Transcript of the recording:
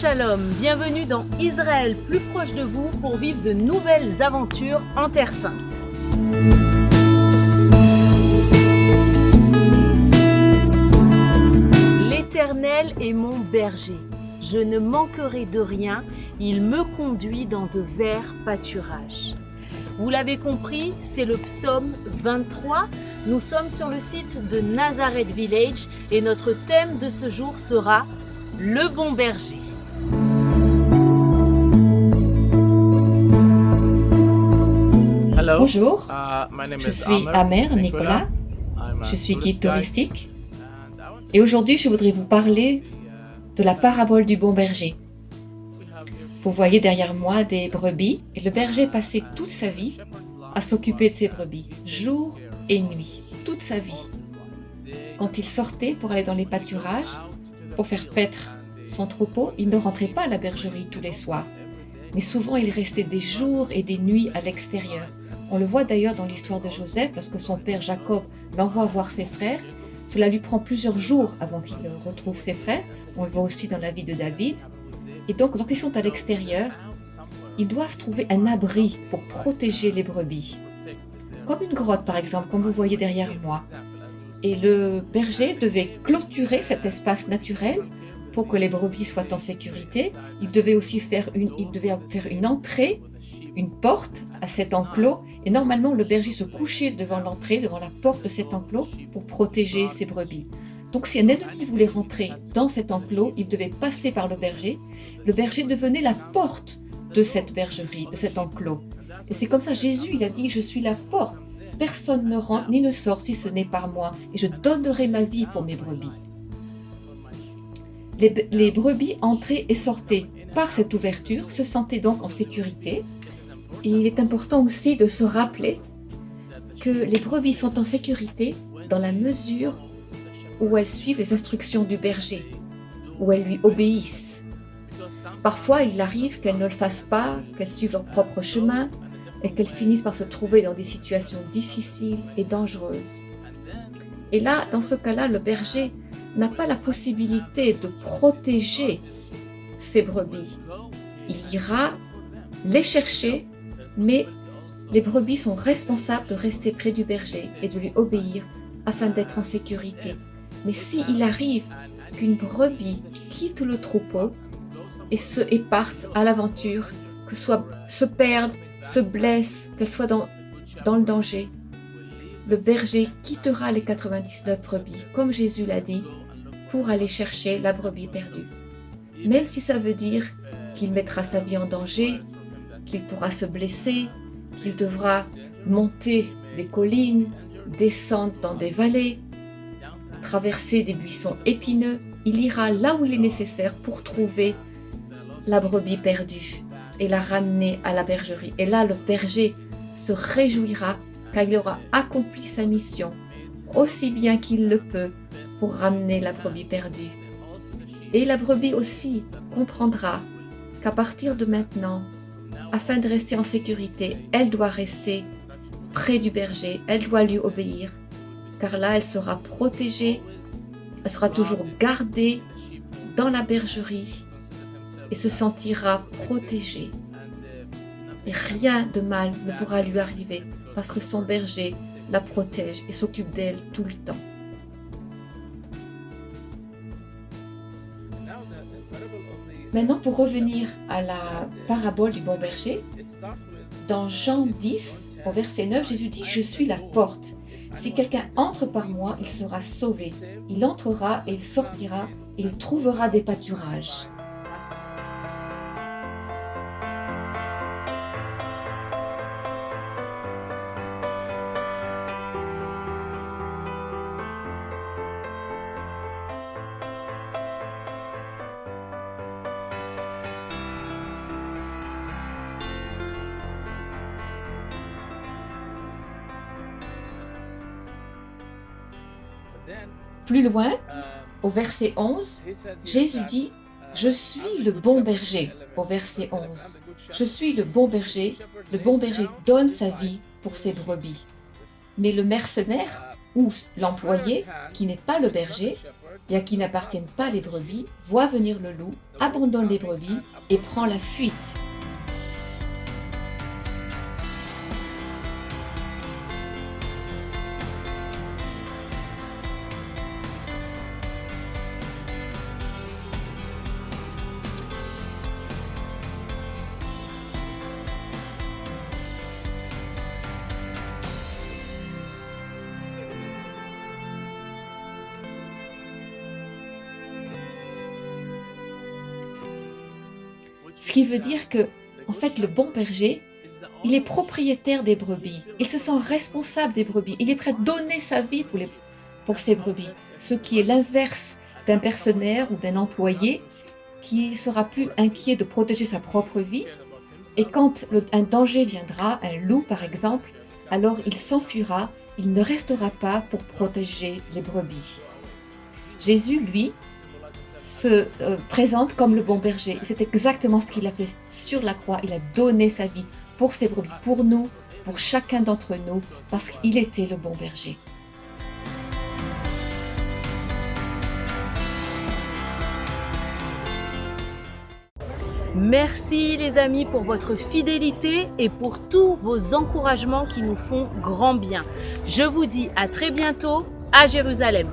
Shalom, bienvenue dans Israël, plus proche de vous pour vivre de nouvelles aventures en Terre Sainte. L'Éternel est mon berger, je ne manquerai de rien, il me conduit dans de verts pâturages. Vous l'avez compris, c'est le psaume 23. Nous sommes sur le site de Nazareth Village et notre thème de ce jour sera le bon berger. Bonjour, je suis Amer Nicolas, je suis guide touristique et aujourd'hui je voudrais vous parler de la parabole du bon berger. Vous voyez derrière moi des brebis et le berger passait toute sa vie à s'occuper de ses brebis, jour et nuit, toute sa vie. Quand il sortait pour aller dans les pâturages, pour faire paître son troupeau, il ne rentrait pas à la bergerie tous les soirs, mais souvent il restait des jours et des nuits à l'extérieur. On le voit d'ailleurs dans l'histoire de Joseph, lorsque son père Jacob l'envoie voir ses frères. Cela lui prend plusieurs jours avant qu'il retrouve ses frères. On le voit aussi dans la vie de David. Et donc, quand ils sont à l'extérieur, ils doivent trouver un abri pour protéger les brebis. Comme une grotte, par exemple, comme vous voyez derrière moi. Et le berger devait clôturer cet espace naturel pour que les brebis soient en sécurité. Il devait aussi faire une entrée, une porte à cet enclos, et normalement le berger se couchait devant l'entrée, devant la porte de cet enclos pour protéger ses brebis. Donc si un ennemi voulait rentrer dans cet enclos, il devait passer par le berger. Le berger devenait la porte de cette bergerie, de cet enclos. Et c'est comme ça Jésus, il a dit « Je suis la porte, personne ne rentre ni ne sort si ce n'est par moi, et je donnerai ma vie pour mes brebis. » Les brebis entraient et sortaient par cette ouverture, se sentaient donc en sécurité. Et il est important aussi de se rappeler que les brebis sont en sécurité dans la mesure où elles suivent les instructions du berger, où elles lui obéissent. Parfois, il arrive qu'elles ne le fassent pas, qu'elles suivent leur propre chemin et qu'elles finissent par se trouver dans des situations difficiles et dangereuses. Et là, dans ce cas-là, le berger n'a pas la possibilité de protéger ses brebis. Il ira les chercher, mais les brebis sont responsables de rester près du berger et de lui obéir afin d'être en sécurité. Mais s'il arrive qu'une brebis quitte le troupeau et parte à l'aventure, que soit se perde, se blesse, qu'elle soit dans le danger, le berger quittera les 99 brebis, comme Jésus l'a dit, pour aller chercher la brebis perdue. Même si ça veut dire qu'il mettra sa vie en danger, qu'il pourra se blesser, qu'il devra monter des collines, descendre dans des vallées, traverser des buissons épineux, il ira là où il est nécessaire pour trouver la brebis perdue et la ramener à la bergerie. Et là, le berger se réjouira car il aura accompli sa mission aussi bien qu'il le peut pour ramener la brebis perdue. Et la brebis aussi comprendra qu'à partir de maintenant, afin de rester en sécurité, elle doit rester près du berger, elle doit lui obéir, car là elle sera protégée, elle sera toujours gardée dans la bergerie et se sentira protégée. Et rien de mal ne pourra lui arriver parce que son berger la protège et s'occupe d'elle tout le temps. Maintenant, pour revenir à la parabole du bon berger, dans Jean 10, au verset 9, Jésus dit « Je suis la porte. Si quelqu'un entre par moi, il sera sauvé. Il entrera et il sortira et il trouvera des pâturages. » Plus loin, au verset 11, Jésus dit « Je suis le bon berger » au verset 11. « Je suis le bon berger donne sa vie pour ses brebis. » Mais le mercenaire ou l'employé, qui n'est pas le berger, et à qui n'appartiennent pas les brebis, voit venir le loup, abandonne les brebis et prend la fuite. Ce qui veut dire que, en fait, le bon berger, il est propriétaire des brebis. Il se sent responsable des brebis. Il est prêt à donner sa vie pour ses brebis. Ce qui est l'inverse d'un mercenaire ou d'un employé qui sera plus inquiet de protéger sa propre vie. Et quand un danger viendra, un loup par exemple, alors il s'enfuira, il ne restera pas pour protéger les brebis. Jésus, lui, se présente comme le bon berger. C'est exactement ce qu'il a fait sur la croix. Il a donné sa vie pour ses brebis, pour nous, pour chacun d'entre nous, parce qu'il était le bon berger. Merci les amis pour votre fidélité et pour tous vos encouragements qui nous font grand bien. Je vous dis à très bientôt à Jérusalem.